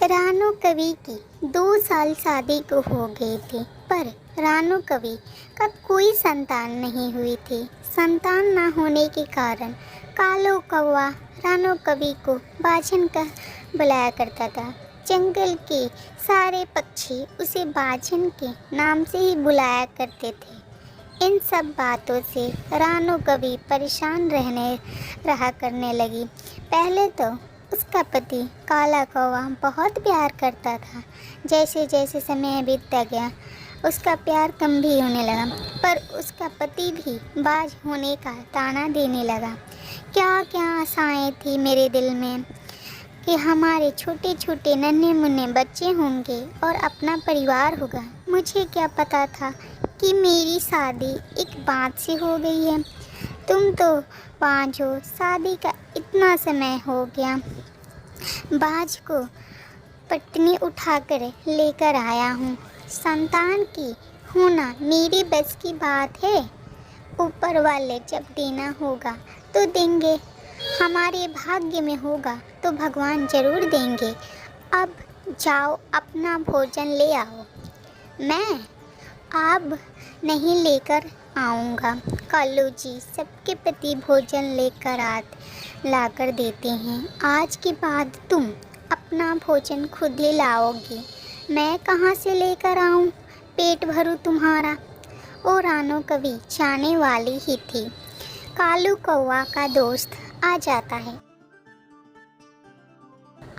रानो कवि की 2 साल शादी को हो गए थे, पर रानो कवि का कोई संतान नहीं हुई थी। संतान न होने के कारण कालो कौवा रानो कवि को बाझन कह बुलाया करता था। जंगल के सारे पक्षी उसे बाझन के नाम से ही बुलाया करते थे। इन सब बातों से रानो कवि परेशान रहा करने लगी। पहले तो उसका पति काला कौवा बहुत प्यार करता था। जैसे जैसे समय बीतता गया उसका प्यार कम भी होने लगा, पर उसका पति भी बाज होने का ताना देने लगा। क्या क्या आशाएं थी मेरे दिल में कि हमारे छोटे छोटे नन्हे मुन्ने बच्चे होंगे और अपना परिवार होगा। मुझे क्या पता था कि मेरी शादी एक बात से हो गई है। तुम तो बाज हो, शादी का इतना समय हो गया। बाज को पत्नी उठाकर लेकर आया हूँ। संतान की होना मेरी बस की बात है। ऊपर वाले जब देना होगा तो देंगे, हमारे भाग्य में होगा तो भगवान जरूर देंगे। अब जाओ अपना भोजन ले आओ। मैं अब नहीं लेकर आऊँगा। कालू जी सबके प्रति भोजन लेकर लाकर देते हैं। आज के बाद तुम अपना भोजन खुद ही लाओगी, मैं कहाँ से लेकर आऊँ? पेट भरूँ तुम्हारा? ओ रानो कवि जाने वाली ही थी। कालू कौवा का दोस्त आ जाता है।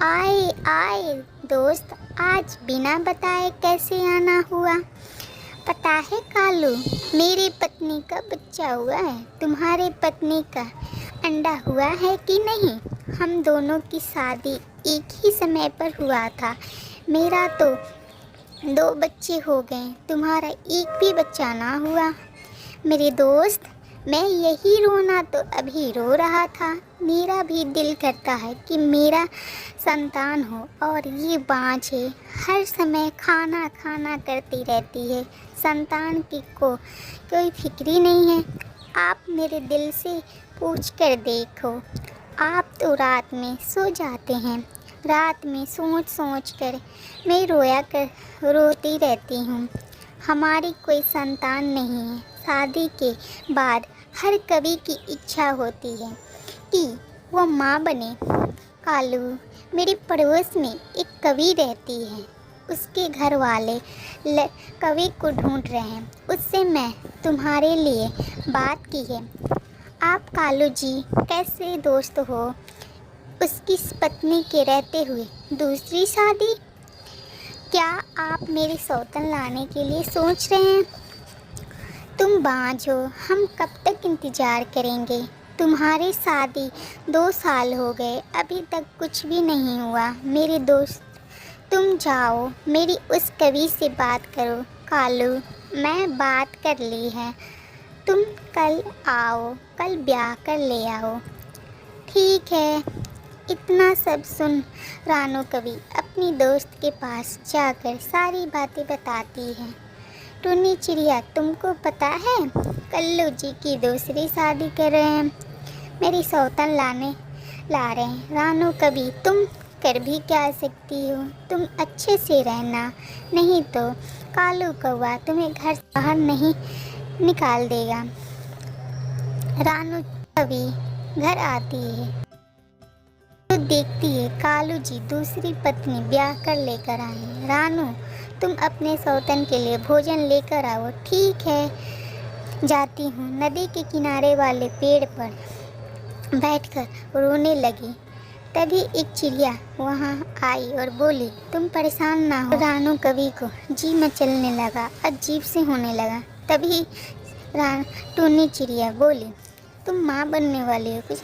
आए आए दोस्त, आज बिना बताए कैसे आना हुआ? पता है कालू, मेरी पत्नी का बच्चा हुआ है। तुम्हारे पत्नी का अंडा हुआ है कि नहीं? हम दोनों की शादी एक ही समय पर हुआ था। मेरा तो 2 बच्चे हो गए, तुम्हारा एक भी बच्चा ना हुआ। मेरे दोस्त, मैं यही रोना तो अभी रो रहा था। मेरा भी दिल करता है कि मेरा संतान हो, और ये बाँझ है, हर समय खाना खाना करती रहती है। संतान की कोई फिक्र ही नहीं है। आप मेरे दिल से पूछ कर देखो। आप तो रात में सो जाते हैं। रात में सोच सोच कर मैं रोती रहती हूँ। हमारी कोई संतान नहीं है। शादी के बाद हर कवि की इच्छा होती है कि वो माँ बने। कालू, मेरे पड़ोस में एक कवि रहती है। उसके घर वाले कवि को ढूंढ रहे हैं। उससे मैं तुम्हारे लिए बात की है। आप कालू जी कैसे दोस्त हो? उसकी पत्नी के रहते हुए दूसरी शादी? क्या आप मेरी सौतन लाने के लिए सोच रहे हैं? तुम बाँझ हो, हम कब तक इंतज़ार करेंगे? तुम्हारी शादी 2 साल हो गए, अभी तक कुछ भी नहीं हुआ। मेरे दोस्त, तुम जाओ मेरी उस कवि से बात करो। कालू, मैं बात कर ली है। तुम कल आओ, कल ब्याह कर ले आओ। ठीक है। इतना सब सुन रानो कवि अपनी दोस्त के पास जाकर सारी बातें बताती है। टुन्नी चिड़िया, तुमको पता है कल्लू जी की दूसरी शादी कर रहे हैं, मेरी सौतन ला रहे हैं। रानो कवि, तुम कर भी क्या सकती हो? तुम अच्छे से रहना, नहीं तो कालू कौवा तुम्हें घर से बाहर नहीं निकाल देगा। रानो कवि घर आती है तो देखती है कालू जी दूसरी पत्नी ब्याह कर लेकर आए हैं। रानू, तुम अपने सौतन के लिए भोजन लेकर आओ। ठीक है, जाती हूँ। नदी के किनारे वाले पेड़ पर बैठकर रोने लगी। तभी एक चिड़िया वहाँ आई और बोली, तुम परेशान ना हो। रानो कवि को जी मचलने लगा, अजीब से होने लगा। तभी टुन्नी चिड़िया बोली, तुम माँ बनने वाली हो, कुछ